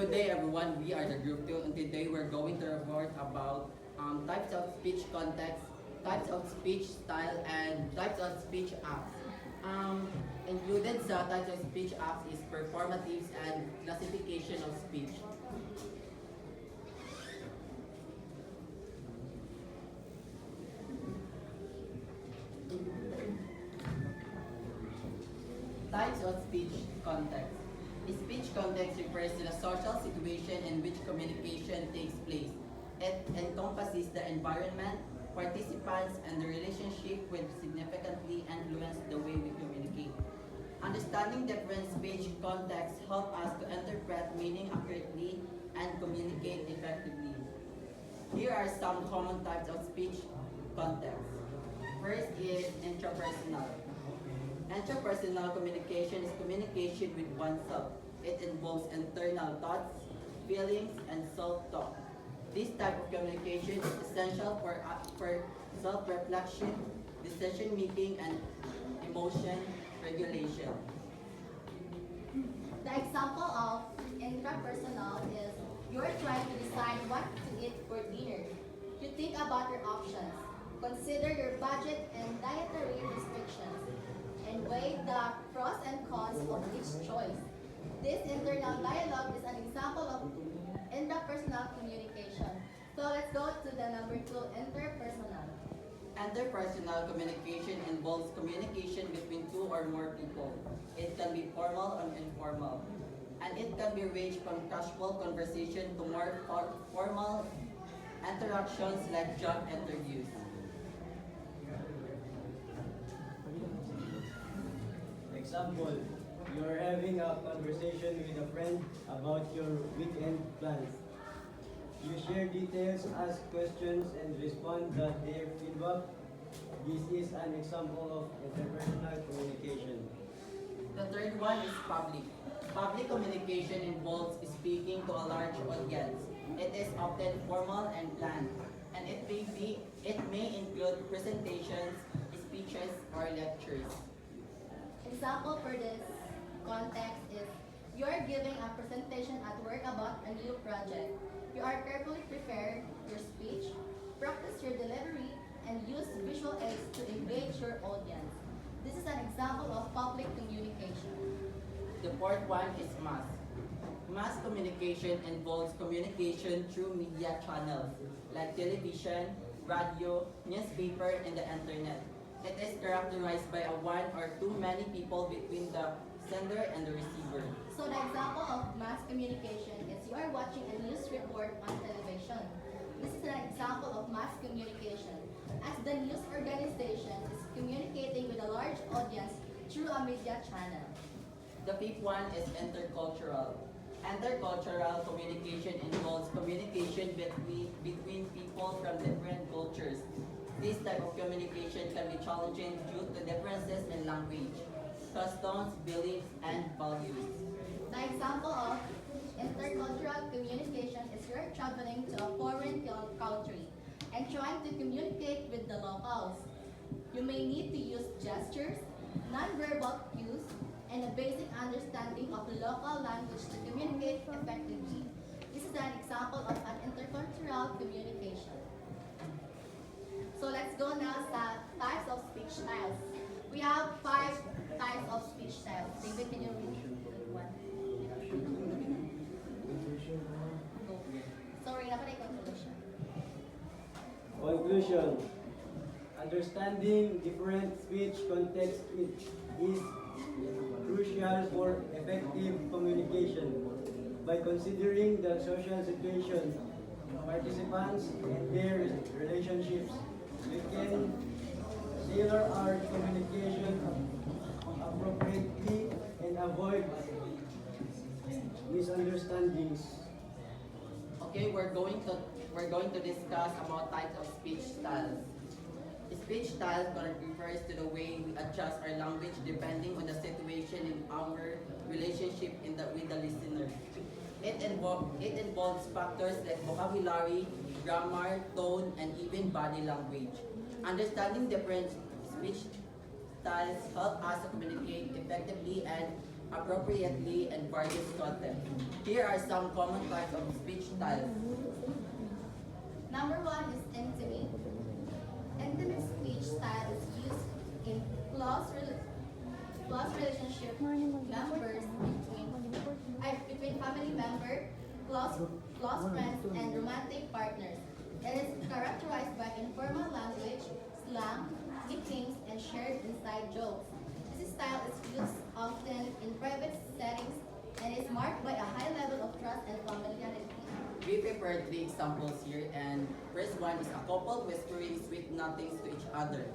Good day everyone, we are the group 2 and today we're going to report about types of speech context, types of speech style, and types of speech acts. Included sa types of speech acts is performatives and classification of speech. Types of speech context. Speech context refers to the social situation in which communication takes place. It encompasses the environment, participants, and the relationship which significantly influence the way we communicate. Understanding different speech contexts help us to interpret meaning accurately and communicate effectively. Here are some common types of speech contexts. First is intrapersonal. Interpersonal communication is communication with oneself. It involves internal thoughts, feelings, and self-talk. This type of communication is essential for self-reflection, decision-making, and emotion regulation. The example of intrapersonal is you're trying to decide what to eat for dinner. You think about your options, consider your budget and dietary restrictions, and weigh the pros and cons of each choice. This internal dialogue is an example of intrapersonal communication. So let's go to the number 2, interpersonal. Interpersonal communication involves communication between two or more people. It can be formal or informal, and it can be ranged from casual conversation to more formal interactions like job interviews. Example, you're having a conversation with a friend about your weekend plans. You share details, ask questions, and respond to their feedback. This is an example of interpersonal communication. The third one is public. Public communication involves speaking to a large audience. It is often formal and planned, and it may include presentations, speeches, or lectures. Example for this context is you are giving a presentation at work about a new project. You are carefully prepare your speech, practice your delivery, and use visual aids to engage your audience. This is an example of public communication. The fourth one is mass. Mass communication involves communication through media channels like television, radio, newspaper, and the internet. It is characterized by a one or too many people between the sender and the receiver. So the example of mass communication is you are watching a news report on television. This is an example of mass communication, as the news organization is communicating with a large audience through a media channel. The fifth one is intercultural. Intercultural communication involves communication between people from different cultures. This type of communication can be challenging due to differences in language, customs, beliefs, and values. The example of intercultural communication is you're traveling to a foreign country and trying to communicate with the locals. You may need to use gestures, nonverbal cues, and a basic understanding of the local language to communicate effectively. This is an example of an intercultural communication. So let's go now sa types of speech styles. We have 5 types of speech styles. David, can you read one? Go. Sorry, dapat ay conclusion. Conclusion. Understanding different speech context is crucial for effective communication. By considering the social situation, participants, and their relationships, we can tailor our communication appropriately and avoid misunderstandings. Okay, we're going to discuss about types of speech styles. Speech style refers to the way we adjust our language depending on the situation in our relationship with the listener. It involves factors like vocabulary, grammar, tone, and even body language. Understanding different speech styles help us to communicate effectively and appropriately, and various contexts. Here are some common types of speech styles. Number one is intimate. Intimate speech style is used in close relationship members between family members, close friends, and romantic partners. It is characterized by informal language, slang, nicknames, and shared inside jokes. This style is used often in private settings and is marked by a high level of trust and familiarity. We prepared 3 examples here, and first one is a couple whispering sweet nothings to each other.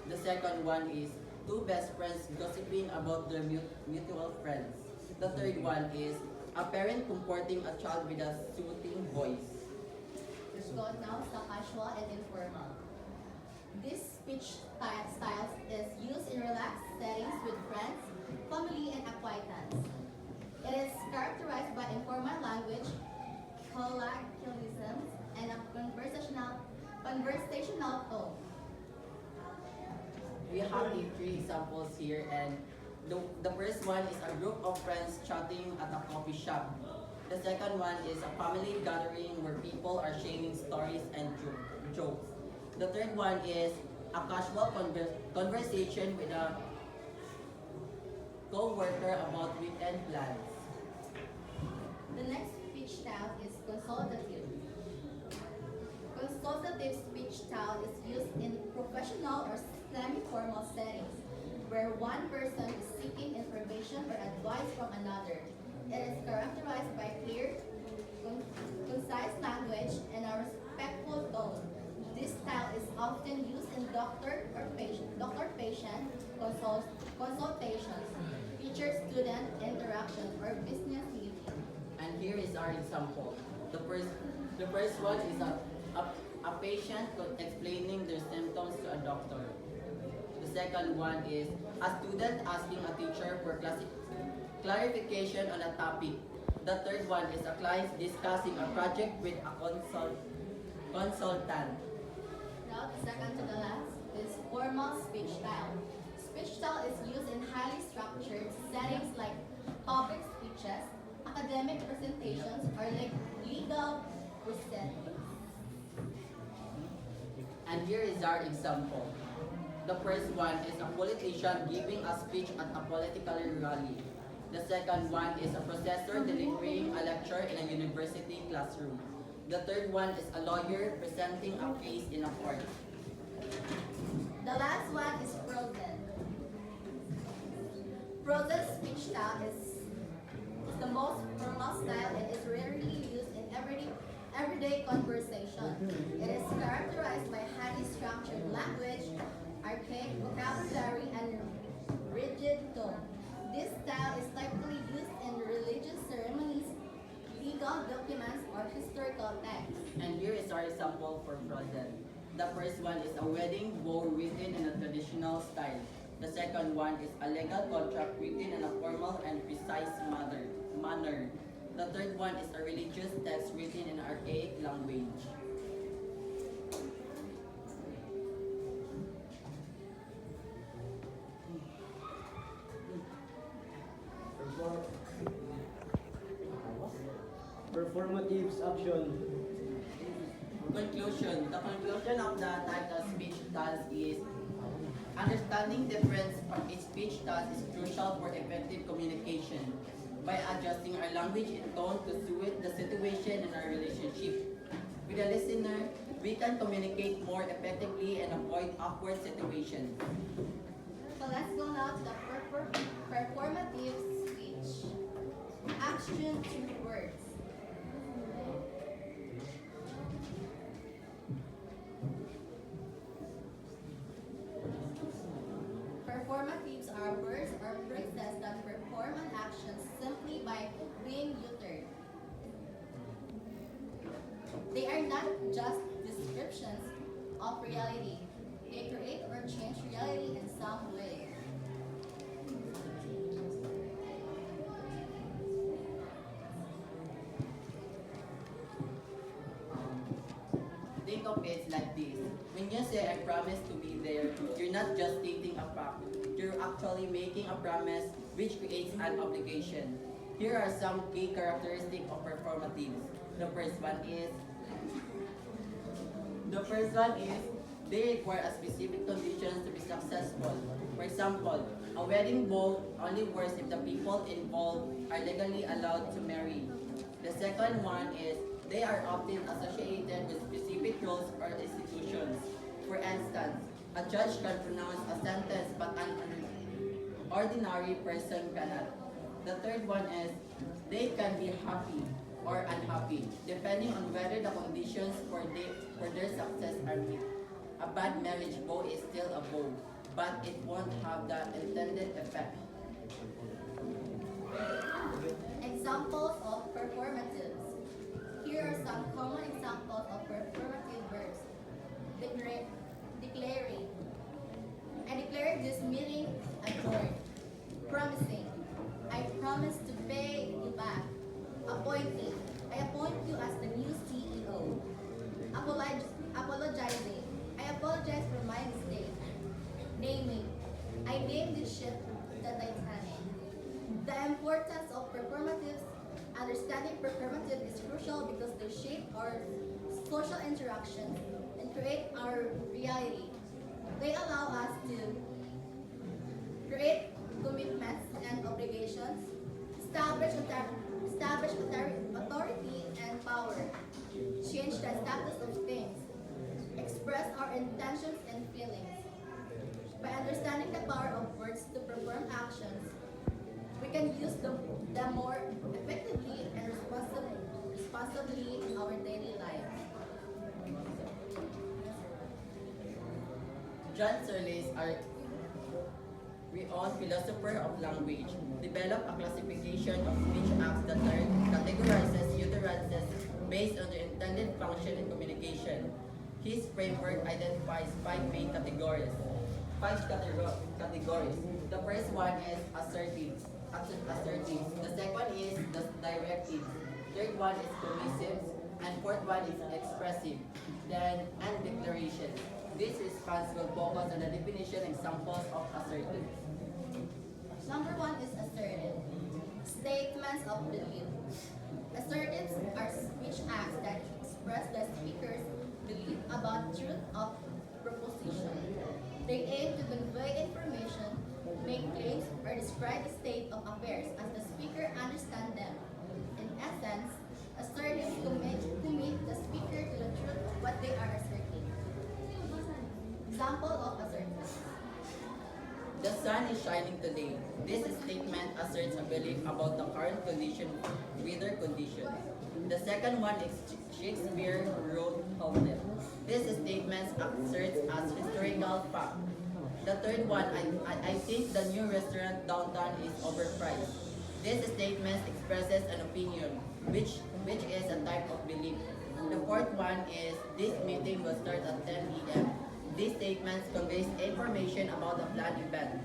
The second one is two best friends gossiping about their mutual friends. The third one is a parent comforting a child with a soothing voice. Let's go now sa casual and informal. This speech styles is used in relaxed settings with friends, family, and acquaintance. It is characterized by informal language, colloquialisms, and a conversational tone. We have 3 examples here, and the first one is a group of friends chatting at a coffee shop. The second one is a family gathering where people are sharing stories and jokes. The third one is a casual conversation with a co-worker about weekend plans. The next speech style is consultative. Consultative speech style is used in professional or semi-formal settings where one person is seeking information or advice from another. It is characterized by clear, concise language and a respectful tone. This style is often used in doctor-patient consultations, teacher-student interaction, or business meetings. And here is our example. The first one is a patient explaining their symptoms to a doctor. The second one is a student asking a teacher for clarification on a topic. The third one is a client discussing a project with a consultant. Now, the second to the last is formal speech style. Speech style is used in highly structured settings like public speeches, academic presentations, or like legal proceedings. And here is our example. The first one is a politician giving a speech at a political rally. The second one is a professor delivering a lecture in a university classroom. The third one is a lawyer presenting a case in a court. The last one is frozen. Frozen speech style is the most formal style and is rarely used in everyday conversation. It is characterized by highly structured language, archaic vocabulary, and rigid tone. This style is typically used in religious ceremonies, legal documents, or historical texts. And here is our example for frozen. The first one is a wedding vow written in a traditional style. The second one is a legal contract written in a formal and precise manner. The third one is a religious text written in archaic language. Performative action. Conclusion. The conclusion of the type of speech styles is understanding different speech styles is crucial for effective communication. By adjusting our language and tone to suit the situation in our relationship with the listener, we can communicate more effectively and avoid awkward situations. So let's go now to the performative speech. Action to words. Performatives are words or phrases that perform an action simply by being uttered. They are not just descriptions of reality. They create or change reality in some way. Think of it like this. When you say I promise to be there, you're not just stating a fact. through actually making a promise which creates an obligation. Here are some key characteristics of performatives. The first one is they require a specific conditions to be successful. For example, a wedding vow only works if the people involved are legally allowed to marry. The second one is they are often associated with specific roles or institutions. For instance, a judge can pronounce a sentence but an ordinary person cannot. The third one is they can be happy or unhappy depending on whether the conditions for their success are met. A bad marriage vow is still a vow, but it won't have the intended effect. Examples of performatives. Here are some common examples of performative verbs. Declaring. I declare this meeting adjourned. Promising. I promise to pay you back. Appointing. I appoint you as the new CEO. Apologizing. I apologize for my mistake. Naming. I named this ship the Titanic. The importance of performatives. Understanding performative is crucial because they shape our social interactions and create our reality. They allow us to create commitments and obligations, establish authority and power, change the status of things, express our intentions and feelings. By understanding the power of words to perform actions, we can use them more effectively and responsibly in our daily lives. John Searles, a renowned philosopher of language, developed a classification of speech acts that categorizes utterances based on their intended function in communication. His framework identifies five main categories. The first one is assertive. The second is the directive. Third one is commissive. And fourth one is expressive. Then, and declaration. This response will focus on the definition and examples of assertive. Number one is assertive. Statements of belief. Assertives are speech acts that express the speaker's belief about truth of proposition. They aim to convey information, make claims, or describe the state of affairs as the speaker understands them. In essence, assertives commit the speaker to the truth of what they are asserting. Example of assertives. The sun is shining today. This statement asserts a belief about the current weather condition. The second one is Shakespeare wrote Hamlet. This statement asserts as historical fact. The third one, I think the new restaurant downtown is overpriced. This statement expresses an opinion, which is a type of belief. The fourth one is this meeting will start at 10 p.m. This statement conveys information about a planned event.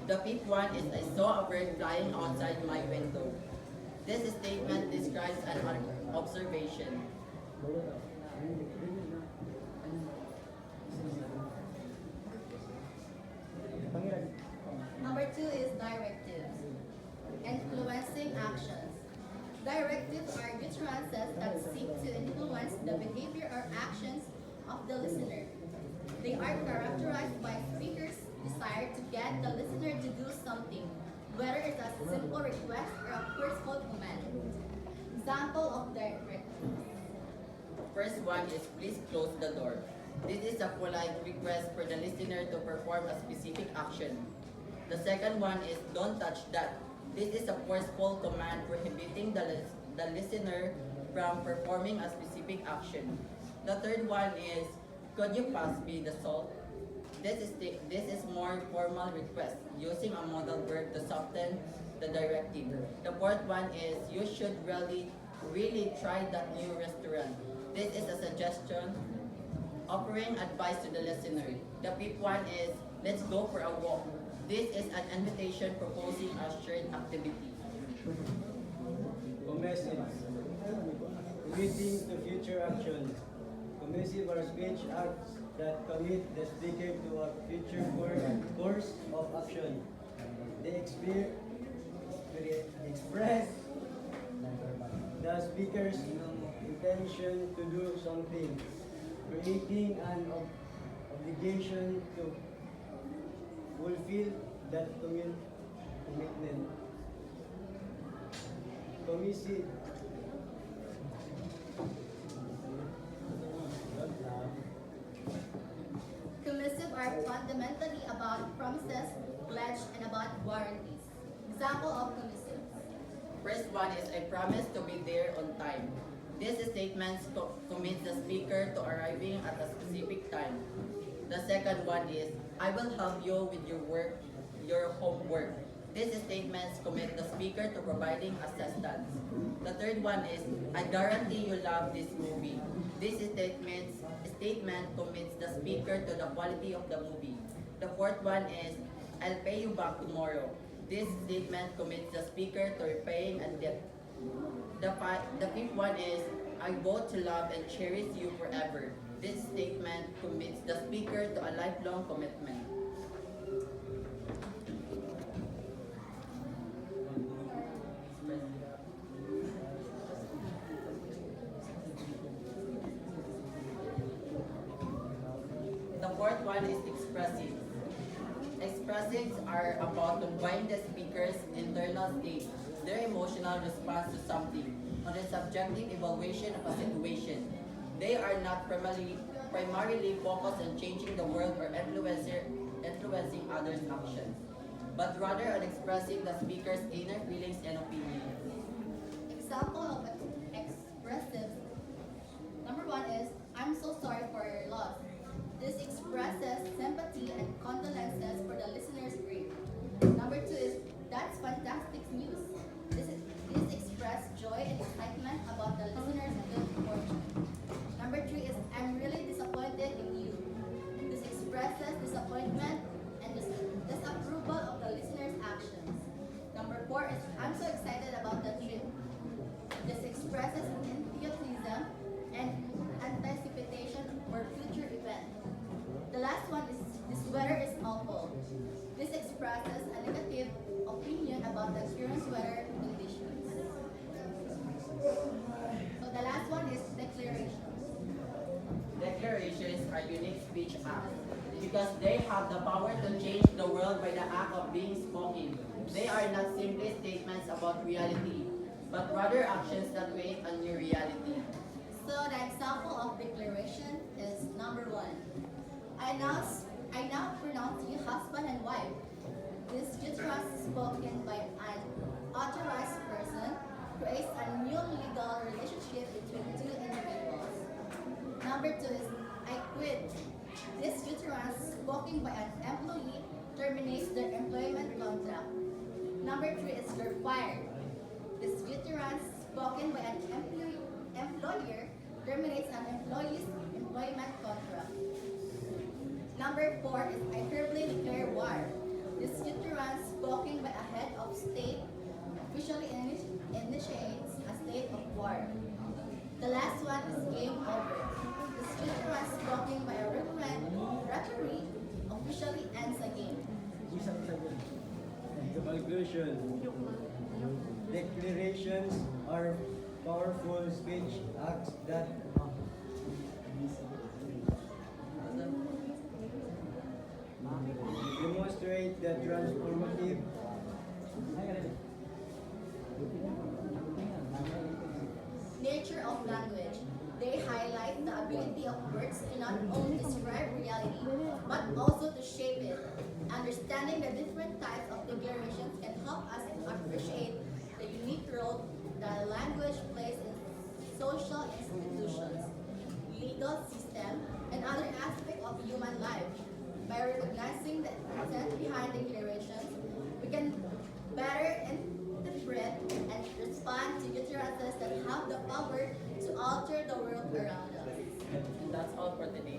The fifth one is I saw a bird flying outside my window. This statement describes an observation. Number two is directives. Influencing actions. Directives are utterances that seek to influence the behavior or actions of the listener. They are characterized by speakers' desire to get the listener to do something, whether it's a simple request or a forceful command. Example of directives. First one is please close the door. This is a polite request for the listener to perform a specific action. The second one is don't touch that. This is a forceful command prohibiting the listener from performing a specific action. The third one is could you pass me the salt? This is more formal request using a modal verb to soften the directive. The fourth one is you should really try that new restaurant. This is a suggestion offering advice to the listener. The fifth one is let's go for a walk. This is an invitation proposing a shared activity. Commissive. Committing to future actions. Commissive are speech acts that commit the speaker to a future course of action. They express the speaker's intention to do something, creating an obligation to fulfill that commitment. Commissive. Commissive are fundamentally about promises, pledge, and about warranties. Example of commissive. First one is I promise to be there on time. This statement commits the speaker to arriving at a specific time. The second one is I will help you with your homework. This statement commits the speaker to providing assistance. The third one is I guarantee you love this movie. This statement commits the speaker to the quality of the movie. The fourth one is I'll pay you back tomorrow. This statement commits the speaker to repaying a debt. The fifth one is I vow to love and cherish you forever. This statement commits the speaker to a lifelong commitment. The fourth one is expressive. Expressives are about conveying the speaker's internal state, their emotional response to something, or the subjective evaluation of a situation. They are not primarily focused on changing the world or influencing others' actions, but rather on expressing the speaker's inner feelings and opinions. Example of expressive. Number one is I'm so sorry for your loss. This expresses sympathy and condolences for the listener's grief. Number two is that's fantastic news. This expresses joy and excitement about the listener's good fortune. Number three is I'm really disappointed in you. This expresses disappointment and disapproval of the listener's actions. Number four is I'm so excited about the trip. This expresses enthusiasm and anticipation for future events. The last one is this weather is awful. This expresses a negative opinion about the current weather conditions. So the last one is declarations. Declarations are unique speech acts because they have the power to change the world by the act of being spoken. They are not simply statements about reality, but rather actions that create a new reality. So the example of declaration is number one. I now pronounce you husband and wife. This utterance spoken by an authorized person creates a new legal relationship between two individuals. Number two is I quit. This utterance spoken by an employee terminates their employment contract. Number three is you're fired. This utterance spoken by an employer terminates an employee's employment contract. Number four is I hereby declare war. This utterance spoken by a head of state officially initiates a state of war. The last one is game over. This utterance spoken by a referee officially ends a game. Conclusion. Declarations are powerful speech acts that demonstrate the transformative Nature of language. They highlight the ability of words to not only describe reality, but also to shape it. Understanding the different types of declarations can help us appreciate the unique role that language plays in social institutions, legal system, and other aspects of human life. By recognizing the intent behind declarations, we can better interpret and respond to utterances that have the power to alter the world around us. And that's all for today.